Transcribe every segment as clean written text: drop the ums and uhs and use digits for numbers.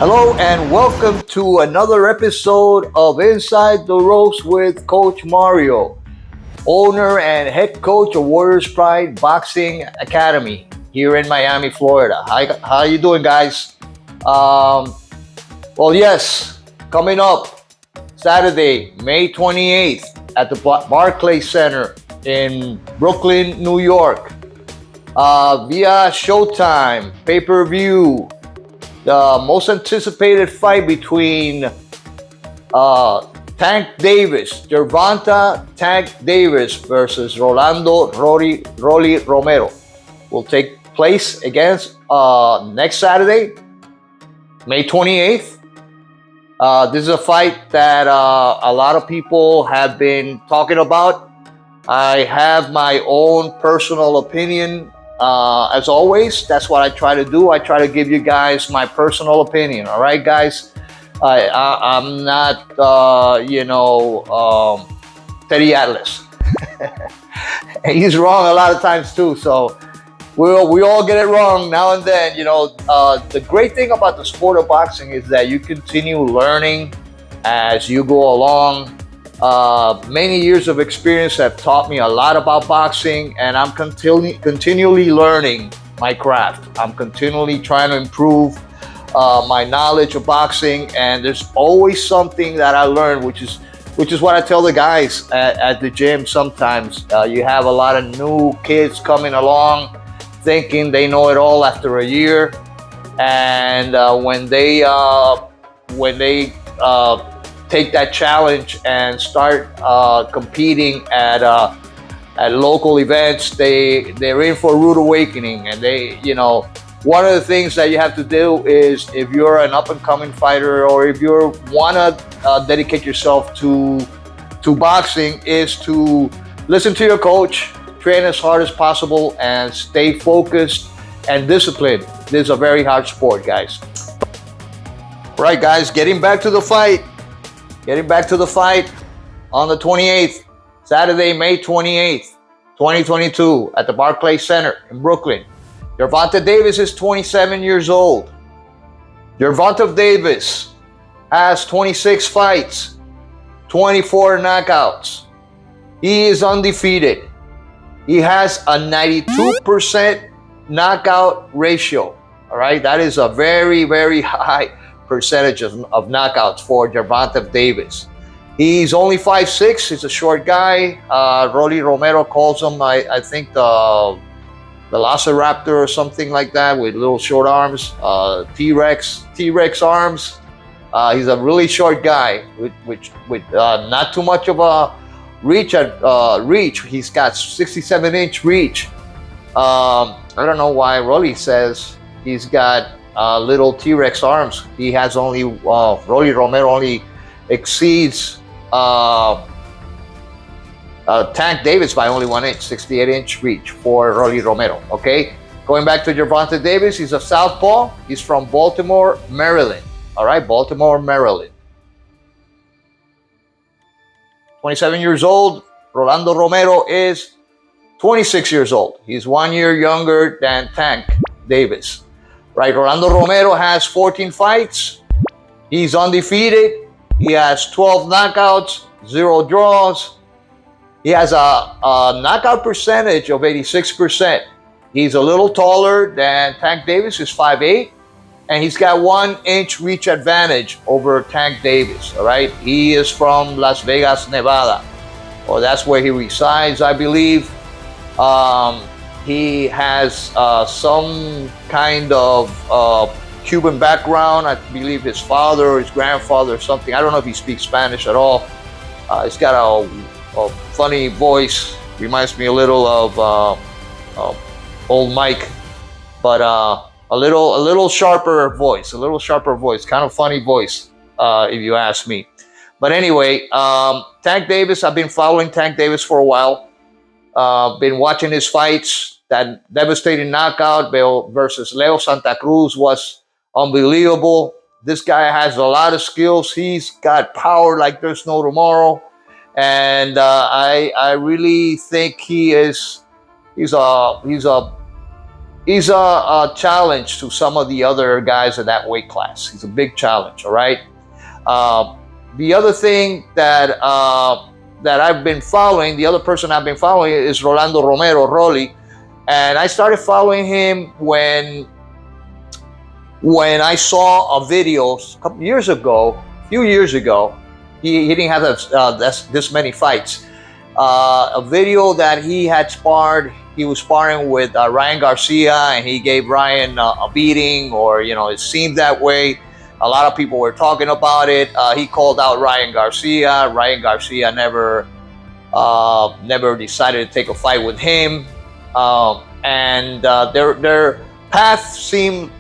Hello and welcome to another episode of Inside the Ropes with Coach Mario, owner and head coach of Warriors Pride Boxing Academy here in Miami, Florida. Hi, how you doing, guys? Yes, coming up Saturday, May 28th at the Barclays Center in Brooklyn, New York. Via Showtime, pay-per-view, the most anticipated fight between Tank Davis, Gervonta Tank Davis versus Rolando Romero will take place against next Saturday, May 28th. This is a fight that a lot of people have been talking about. I have my own personal opinion. As always, that's what I try to do. I try to give you guys my personal opinion. All right, guys. I'm not, Teddy Atlas. He's wrong a lot of times too. So we all get it wrong now and then. The great thing about the sport of boxing is that you continue learning as you go along. Many years of experience have taught me a lot about boxing, and I'm continually learning my craft. I'm continually trying to improve my knowledge of boxing, and there's always something that I learn, which is what I tell the guys at the gym. Sometimes you have a lot of new kids coming along thinking they know it all after a year, and when they take that challenge and start competing at local events, they're in for a rude awakening. And one of the things that you have to do is, if you're an up-and-coming fighter, or if you want to dedicate yourself to boxing, is to listen to your coach, train as hard as possible, and stay focused and disciplined. This is a very hard sport, guys. Right, guys, getting back to the fight on the 28th, Saturday, May 28th, 2022, at the Barclays Center in Brooklyn. Gervonta Davis is 27 years old. Gervonta Davis has 26 fights, 24 knockouts. He is undefeated. He has a 92% knockout ratio. All right, that is a very, very high percentage of knockouts for Gervonta Davis. He's only 5'6". He's a short guy. Rolly Romero calls him, I think, the Velociraptor or something like that, with little short arms. T-Rex arms. He's a really short guy with not too much of a reach. He's got 67-inch reach. I don't know why Rolly says he's got little T-Rex arms. He has only, Rolly Romero only exceeds Tank Davis by only 1 inch, 68-inch reach for Rolly Romero, okay? Going back to Gervonta Davis, he's a southpaw. He's from Baltimore, Maryland, all right? Baltimore, Maryland. 27 years old. Rolando Romero is 26 years old. He's 1 year younger than Tank Davis. Right, Rolando Romero has 14 fights. He's undefeated. He has 12 knockouts, 0 draws. He has a knockout percentage of 86%. He's a little taller than Tank Davis. He's 5'8", and he's got 1 inch reach advantage over Tank Davis. All right, he is from Las Vegas, Nevada. Well, that's where he resides, I believe. He has some kind of Cuban background. I believe his father or his grandfather or something. I don't know if he speaks Spanish at all. He's got a funny voice. Reminds me a little of old Mike, but a little sharper voice. Kind of funny voice, if you ask me. But anyway, Tank Davis. I've been following Tank Davis for a while. Been watching his fights. That devastating knockout versus Leo Santa Cruz was unbelievable. This guy has a lot of skills. He's got power like there's no tomorrow, and I really think he's a he's a challenge to some of the other guys in that weight class. He's a big challenge. All right. The other thing that that I've been following, the other person I've been following is Rolando Romero, Rolly, and I started following him when I saw a video a few years ago. He didn't have this many fights. A video that he had sparred. He was sparring with Ryan Garcia, and he gave Ryan a beating, or it seemed that way. A lot of people were talking about it. He called out Ryan Garcia. Ryan Garcia never decided to take a fight with him, and their path seemed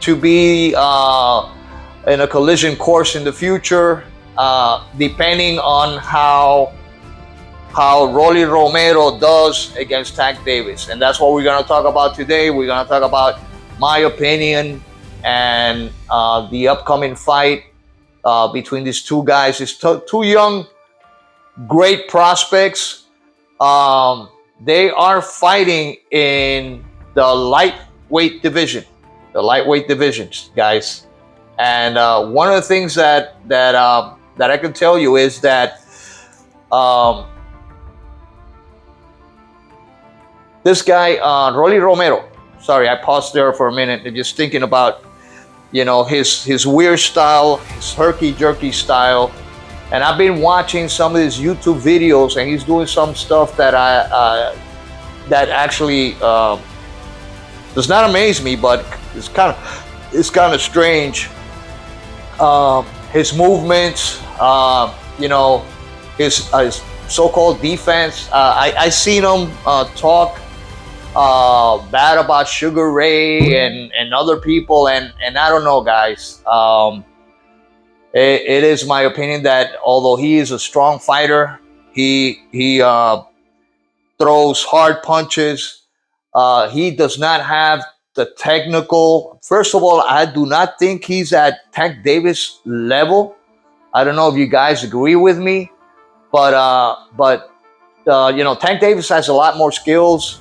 to be in a collision course in the future, depending on how Rolly Romero does against Tank Davis. And that's what we're going to talk about today. We're going to talk about my opinion and the upcoming fight between these two guys. These two young, great prospects. They are fighting in the lightweight division, guys. And one of the things that I can tell you is that this guy, Rolly Romero. Sorry, I paused there for a minute, just thinking about, his weird style, his herky-jerky style. And I've been watching some of his YouTube videos, and he's doing some stuff that that actually does not amaze me, but it's kind of strange. His movements, his so-called defense. I seen him talk bad about Sugar Ray and other people, and I don't know, guys. It is my opinion that although he is a strong fighter, he throws hard punches. He does not have the technical. First of all, I do not think he's at Tank Davis level. I don't know if you guys agree with me, but Tank Davis has a lot more skills.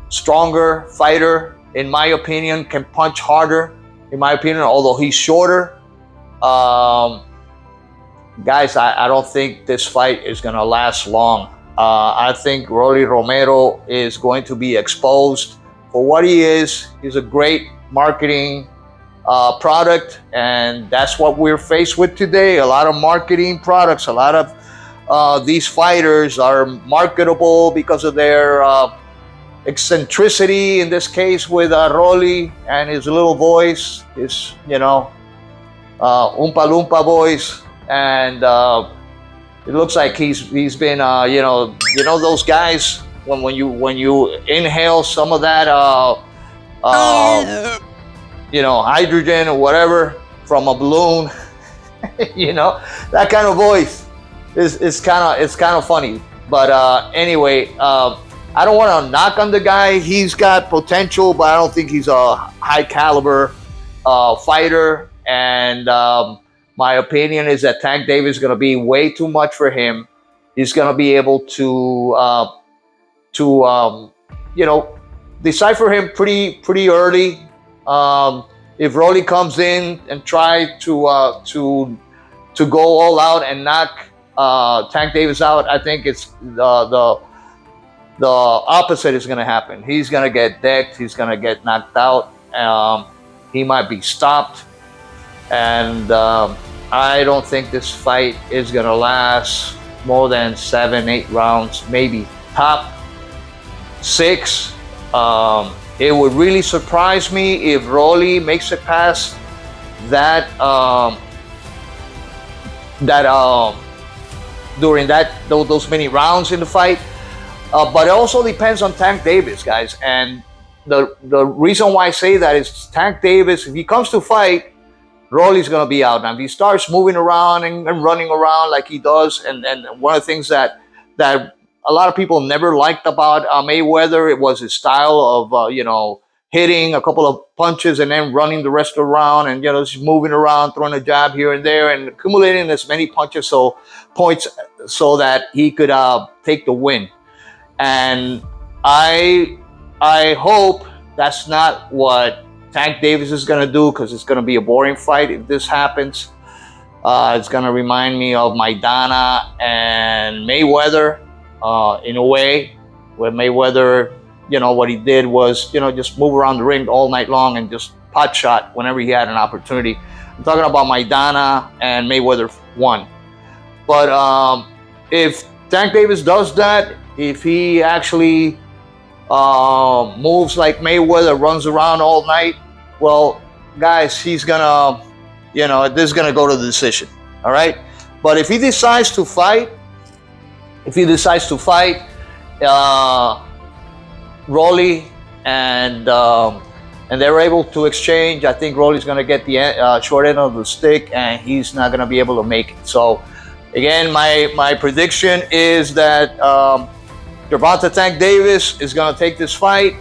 Stronger fighter, in my opinion, can punch harder, in my opinion, although he's shorter. Guys, I don't think this fight is going to last long. I think Rolly Romero is going to be exposed for what he is. He's a great marketing product, and that's what we're faced with today. A lot of marketing products, a lot of these fighters are marketable because of their eccentricity, in this case with Rolly and his little voice, his Oompa Loompa voice, and it looks like he's been those guys when you inhale some of that hydrogen or whatever from a balloon, that kind of voice is kind of funny. But anyway. I don't want to knock on the guy. He's got potential, but I don't think he's a high caliber fighter. And my opinion is that Tank Davis is going to be way too much for him. He's going to be able to decipher him pretty early. If Rolly comes in and try to go all out and knock Tank Davis out, I think it's the opposite is going to happen. He's going to get decked. He's going to get knocked out. He might be stopped. And I don't think this fight is going to last more than 7-8 rounds, maybe top 6. It would really surprise me if Rolly makes it past that during those many rounds in the fight. But it also depends on Tank Davis, guys. And the reason why I say that is Tank Davis, if he comes to fight, Rolly's going to be out. Now, if he starts moving around and running around like he does, and one of the things that a lot of people never liked about Mayweather, it was his style of, hitting a couple of punches and then running the rest of the round and, just moving around, throwing a jab here and there and accumulating as many points so that he could take the win. And I hope that's not what Tank Davis is going to do, because it's going to be a boring fight if this happens. It's going to remind me of Maidana and Mayweather in a way, where Mayweather, what he did was, just move around the ring all night long and just pot shot whenever he had an opportunity. I'm talking about Maidana and Mayweather won. But if Tank Davis does that, if he actually moves like Mayweather, runs around all night, well, guys, he's gonna, this is gonna go to the decision. All right. But if he decides to fight, Rolly and they're able to exchange, I think Rolly's gonna get the short end of the stick, and he's not gonna be able to make it. So again, my prediction is that Gervonta Tank Davis is going to take this fight,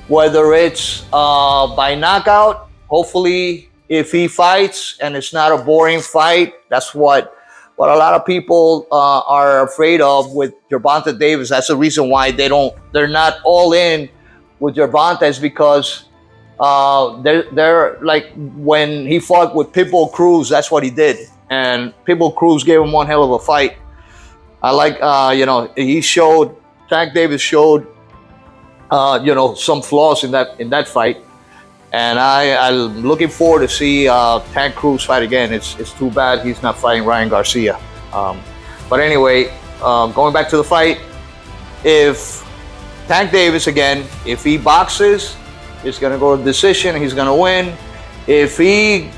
whether it's by knockout. Hopefully, if he fights and it's not a boring fight, that's what a lot of people are afraid of with Gervonta Davis. That's the reason why they're not all in with Gervonta, is because they're like, when he fought with Pitbull Cruz, that's what he did, and Pitbull Cruz gave him one hell of a fight. I like, Tank Davis showed, some flaws in that fight, and I'm looking forward to see Tank Cruz fight again. It's too bad he's not fighting Ryan Garcia. But anyway, going back to the fight, if Tank Davis, again, if he boxes, it's going to go to decision. He's going to win. If he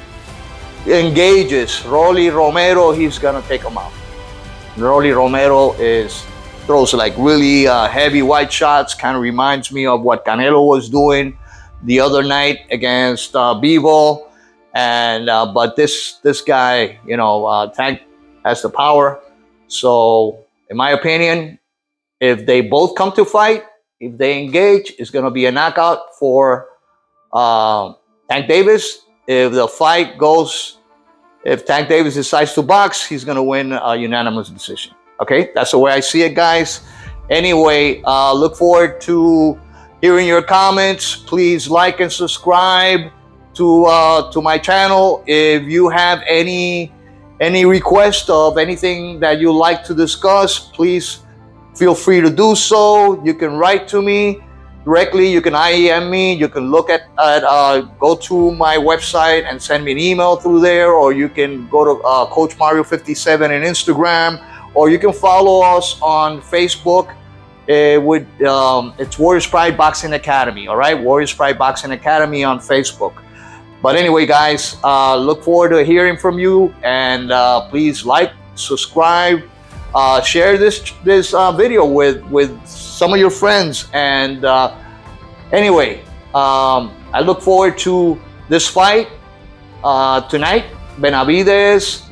engages Rolly Romero, he's going to take him out. Rolly Romero throws like really heavy white shots. Kind of reminds me of what Canelo was doing the other night against Bivol. And but this guy, Tank has the power. So in my opinion, if they both come to fight, if they engage, it's going to be a knockout for Tank Davis. If Tank Davis decides to box, he's going to win a unanimous decision. Okay, that's the way I see it, guys. Anyway, look forward to hearing your comments. Please like and subscribe to my channel. If you have any request of anything that you like to discuss, please feel free to do so. You can write to me directly. You can IEM me. You can go to my website and send me an email through there, or you can go to Coach Mario 57 on Instagram, or you can follow us on Facebook. It's Warriors Pride Boxing Academy. All right, Warriors Pride Boxing Academy on Facebook. But anyway, guys, look forward to hearing from you, and please like, subscribe, share this video with some of your friends. And anyway, I look forward to this fight tonight, Benavidez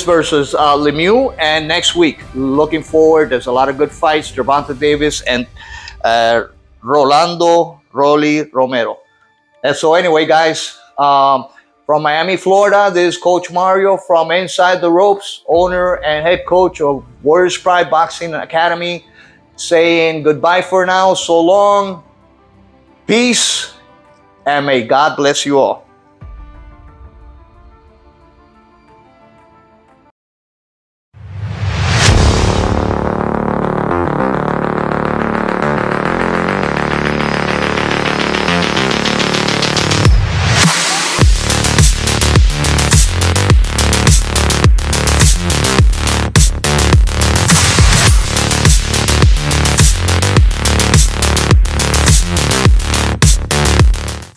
versus Lemieux, and next week. Looking forward. There's a lot of good fights. Gervonta Davis and Rolando Romero. And so anyway, guys, from Miami, Florida, this is Coach Mario from Inside the Ropes, owner and head coach of Warriors Pride Boxing Academy, saying goodbye for now. So long, peace, and may God bless you all.